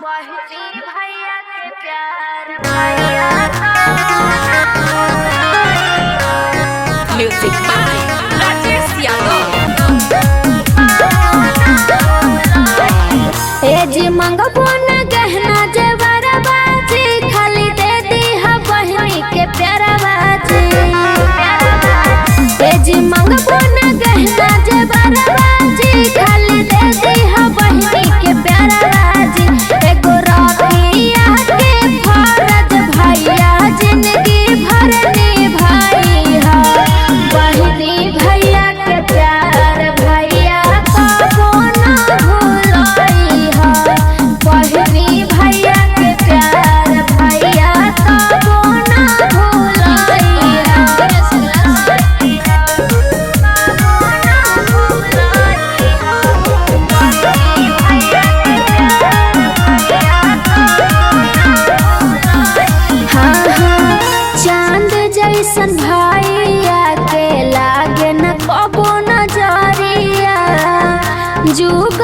बहनी भैया के प्यार भैया म्यूजिक बाय राजेश यादव। ए जी मंगबो न गहना जेवर बाजी खाली दे दी हा बहनी के प्यार बाजी। ए जी मंगबो न गहना जेवर बाजी खाली दे दी हा बहनी के प्यार बाजी। एगो रखिया के फरज भैया जिंदगी भर निभाई हा बहनी भैया के प्यार भैया कबो न भुलाई हा बहनी भैया के प्यार भैया कबो न भुलाई चांद जैसन भैया के लागे न कबो नजरिया जुग